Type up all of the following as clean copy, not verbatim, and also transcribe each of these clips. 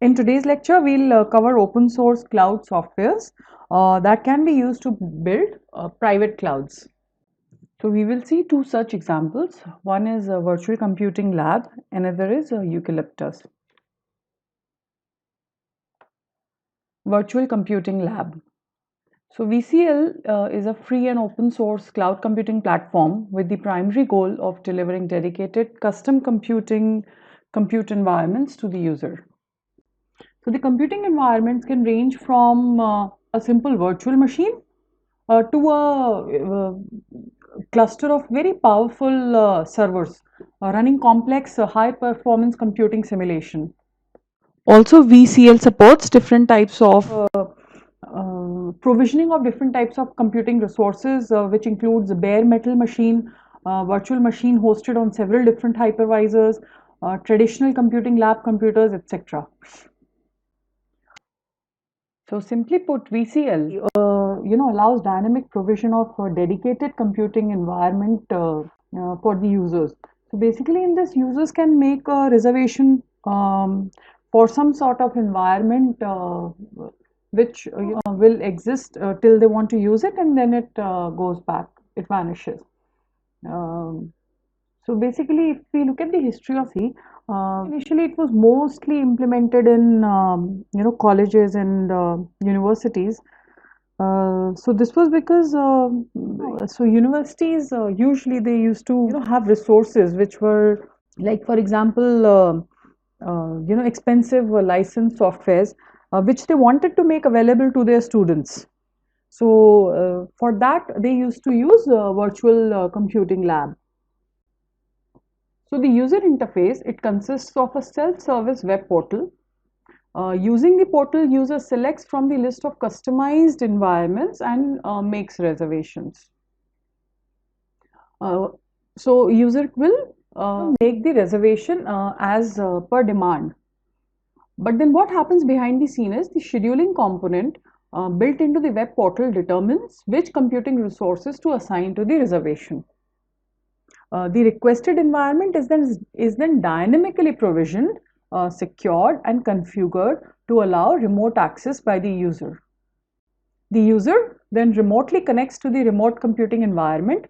In today's lecture, we'll cover open source cloud softwares that can be used to build private clouds. So we will see two such examples. One is a virtual computing lab, another is Eucalyptus. Virtual computing lab. So VCL is a free and open source cloud computing platform with the primary goal of delivering dedicated custom compute environments to the user. So the computing environments can range from a simple virtual machine to a cluster of very powerful servers running complex high performance computing simulation. Also, VCL supports different types of provisioning of different types of computing resources, which includes a bare metal machine, virtual machine hosted on several different hypervisors, traditional computing lab computers, etc. So simply put, VCL, allows dynamic provision of a dedicated computing environment for the users. So basically, in this, users can make a reservation for some sort of environment which will exist till they want to use it, and then it goes back, it vanishes. Um, so basically, if we look at the history of C, initially it was mostly implemented in colleges and universities. So this was because so universities usually they used to have resources which were like, for example, expensive licensed softwares which they wanted to make available to their students. So for that they used to use virtual computing lab. So the user interface, it consists of a self-service web portal. Using the portal, user selects from the list of customized environments and makes reservations. So user will make the reservation as per demand. But then what happens behind the scene is the scheduling component built into the web portal determines which computing resources to assign to the reservation. The requested environment is then dynamically provisioned, secured and configured to allow remote access by the user. The user then remotely connects to the remote computing environment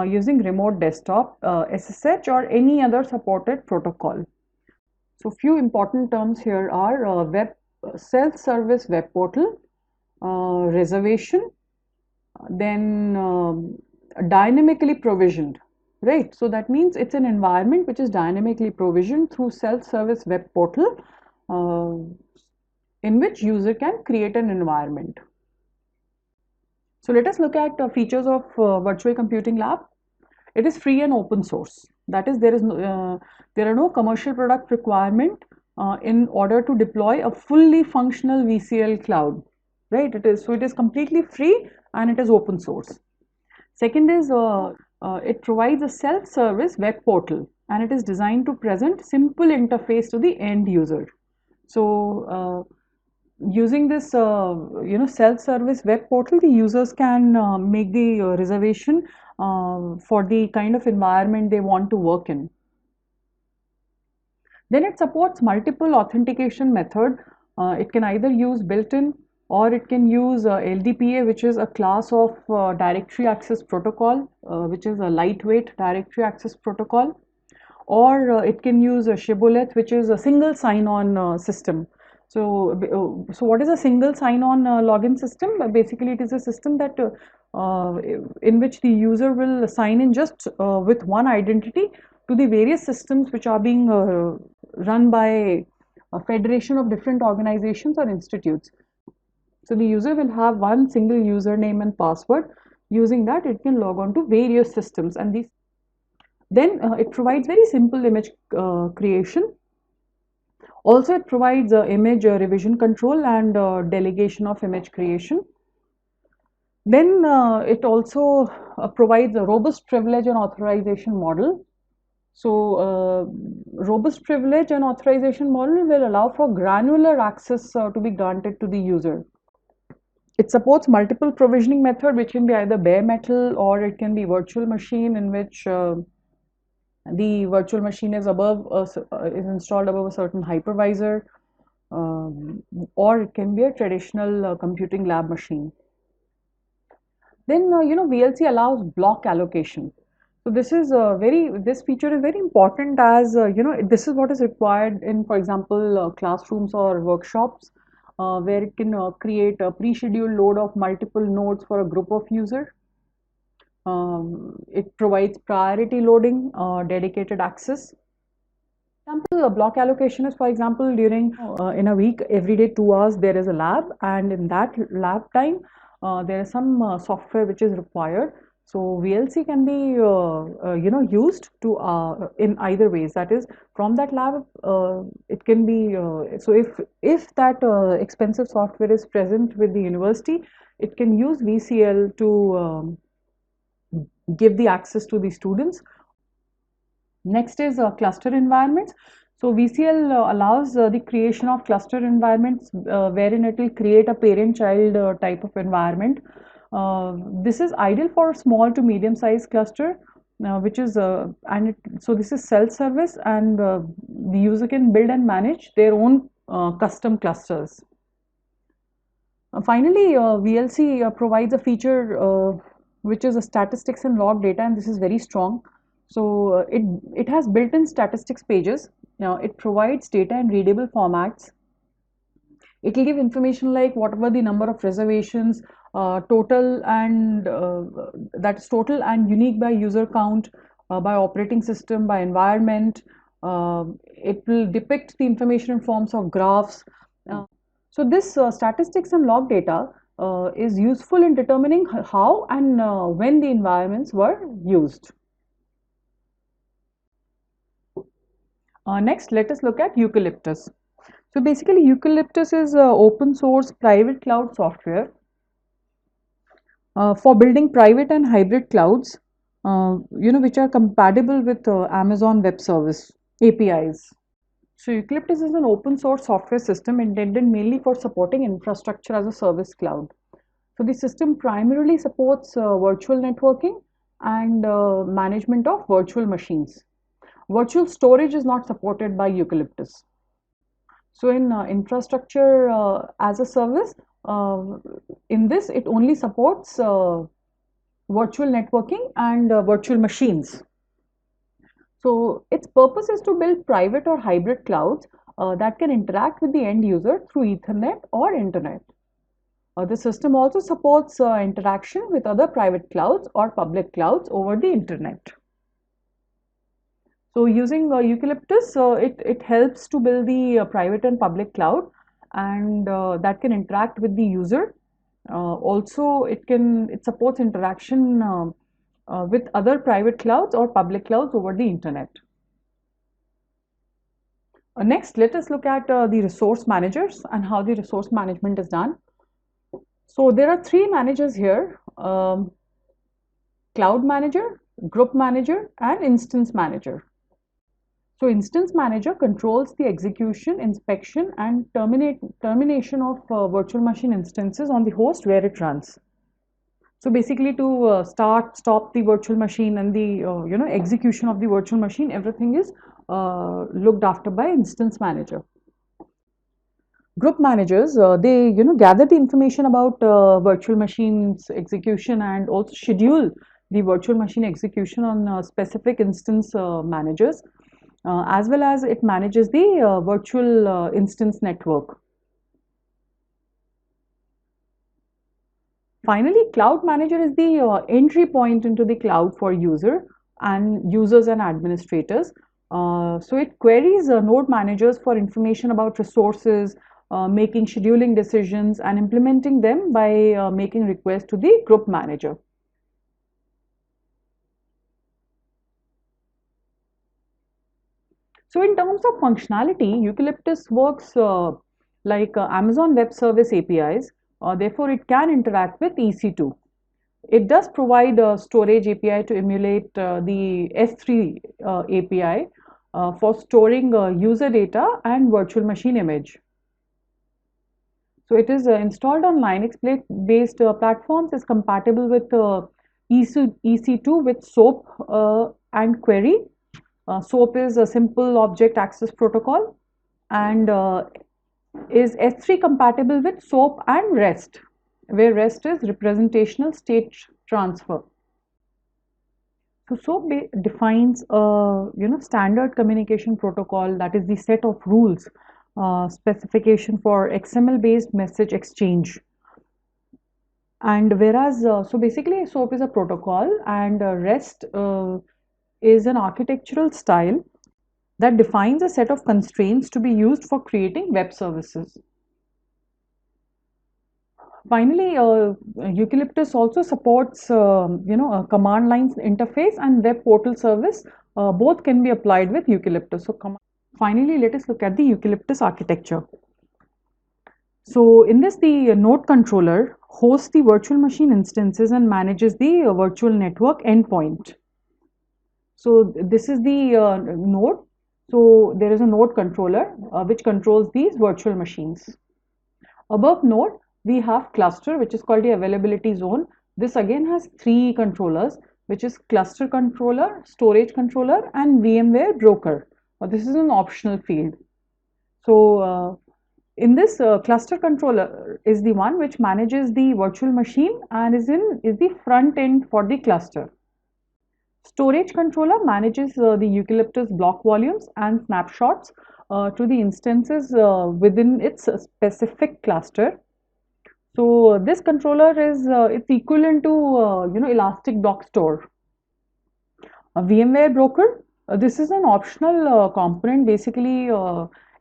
using remote desktop, SSH or any other supported protocol. So few important terms here are web self-service web portal, reservation, then dynamically provisioned. Right, so that means it's an environment which is dynamically provisioned through self-service web portal in which user can create an environment. So let us look at features of virtual computing lab. It is free and open source. That is, there are no commercial product requirement in order to deploy a fully functional VCL cloud. Right, it is completely free and it is open source. Second is it provides a self-service web portal and it is designed to present simple interface to the end user. So using this self-service web portal, the users can make the reservation for the kind of environment they want to work in. Then it supports multiple authentication method. It can either use built-in or it can use LDPA, which is a class of directory access protocol, which is a lightweight directory access protocol, or it can use a shibboleth, which is a single sign-on system. So what is a single sign-on login system? Basically, it is a system that in which the user will sign in just with one identity to the various systems which are being run by a federation of different organizations or institutes. So the user will have one single username and password. Using that, it can log on to various systems, and these then it provides very simple image creation. Also, it provides image revision control and delegation of image creation. Then it also provides a robust privilege and authorization model. So, robust privilege and authorization model will allow for granular access to be granted to the user. It supports multiple provisioning method, which can be either bare metal or it can be virtual machine, in which the virtual machine is installed above a certain hypervisor. um, or it can be a traditional computing lab machine. Then VLC allows block allocation. So this feature is very important, as this is what is required in, for example, classrooms or workshops, where it can create a pre-scheduled load of multiple nodes for a group of users. It provides priority loading, dedicated access. Example, a block allocation is, for example, during in a week, every day 2 hours there is a lab, and in that lab time there is some software which is required. So VLC can be used to in either ways. That is, from that lab it can be so if that expensive software is present with the university, it can use VCL to give the access to the students. Next is cluster environments. So VCL allows the creation of cluster environments, wherein it will create a parent-child type of environment. This is ideal for small to medium-sized cluster, which is so this is self-service, and the user can build and manage their own custom clusters. Finally, VLC provides a feature which is a statistics and log data, and this is very strong. So it has built-in statistics pages. Now it provides data in readable formats. It will give information like whatever the number of reservations, total and that is total and unique by user count, by operating system, by environment. It will depict the information in forms of graphs. So this statistics and log data is useful in determining how and when the environments were used. Next, let us look at Eucalyptus. So basically, Eucalyptus is open source private cloud software for building private and hybrid clouds, which are compatible with Amazon Web Service APIs. So Eucalyptus is an open source software system intended mainly for supporting infrastructure as a service cloud. So the system primarily supports virtual networking and management of virtual machines. Virtual storage is not supported by Eucalyptus. So in infrastructure as a service, in this it only supports virtual networking and virtual machines. So its purpose is to build private or hybrid clouds that can interact with the end user through Ethernet or Internet. The system also supports interaction with other private clouds or public clouds over the Internet. So using Eucalyptus, it helps to build the private and public cloud, and that can interact with the user. Also, it supports interaction with other private clouds or public clouds over the Internet. Next, let us look at the resource managers and how the resource management is done. So there are three managers here: cloud manager, group manager, and instance manager. So instance manager controls the execution, inspection, and termination of virtual machine instances on the host where it runs. So basically, to stop the virtual machine and the execution of the virtual machine, everything is looked after by instance manager. Group managers, they gather the information about virtual machines execution and also schedule the virtual machine execution on specific instance managers, as well as it manages the virtual instance network. Finally, cloud manager is the entry point into the cloud for users and administrators. So it queries node managers for information about resources, making scheduling decisions, and implementing them by making requests to the group manager. So in terms of functionality, Eucalyptus works like Amazon Web Service APIs. Therefore, it can interact with EC2. It does provide a storage API to emulate the S3 API for storing user data and virtual machine image. So it is installed on Linux-based platforms, is compatible with EC2 with SOAP and Query. SOAP is a simple object access protocol, and Is S3 compatible with SOAP and REST, where REST is representational state transfer. So SOAP defines a standard communication protocol, that is the set of rules specification for XML based message exchange. And whereas so basically SOAP is a protocol, and REST is an architectural style that defines a set of constraints to be used for creating web services. Finally, Eucalyptus also supports, a command line interface and web portal service. Both can be applied with Eucalyptus. So, finally, let us look at the Eucalyptus architecture. So, in this, the node controller hosts the virtual machine instances and manages the virtual network endpoint. So, this is the node. So, there is a node controller which controls these virtual machines. Above node, we have cluster, which is called the availability zone. This again has three controllers, which is cluster controller, storage controller, and VMware broker. This is an optional field. So in this cluster controller is the one which manages the virtual machine and is the front end for the cluster. Storage controller manages the Eucalyptus block volumes and snapshots to the instances within its specific cluster. So this controller is it's equivalent to Elastic Block Store. A VMware broker. This is an optional component. Basically,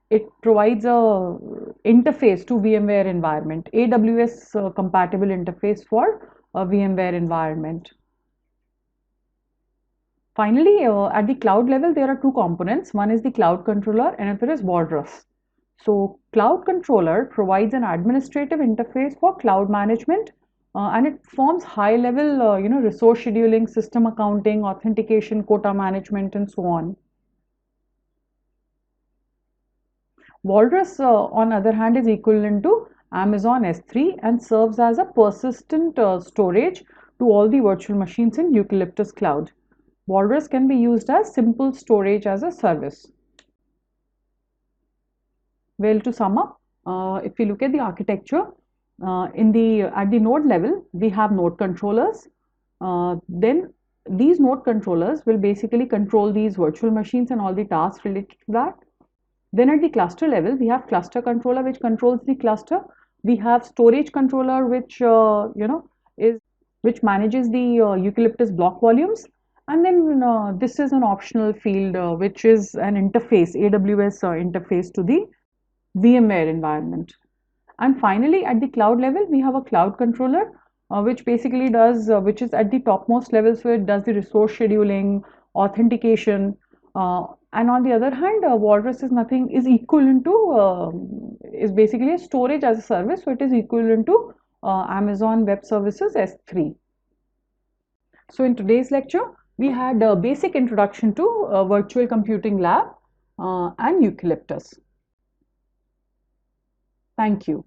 it provides a interface to VMware environment, AWS compatible interface for a VMware environment. Finally, at the cloud level, there are two components. One is the cloud controller, another is Walrus. So cloud controller provides an administrative interface for cloud management, and it forms high level resource scheduling, system accounting, authentication, quota management, and so on. Walrus on other hand is equivalent to Amazon S3 and serves as a persistent storage to all the virtual machines in Eucalyptus cloud. Walrus can be used as simple storage as a service. Well, to sum up, if we look at the architecture, at the node level, we have node controllers. Then these node controllers will basically control these virtual machines and all the tasks related to that. Then at the cluster level, we have cluster controller which controls the cluster. We have storage controller which which manages the Eucalyptus block volumes. And then this is an optional field which is an interface, AWS interface to the VMware environment. And finally, at the cloud level, we have a cloud controller which basically does, which is at the topmost level, so it does the resource scheduling, authentication, and on the other hand, Walrus is nothing, is equivalent to, is basically a storage as a service, so it is equivalent to Amazon Web Services S3. So in today's lecture, we had a basic introduction to Virtual Computing Lab and Eucalyptus. Thank you.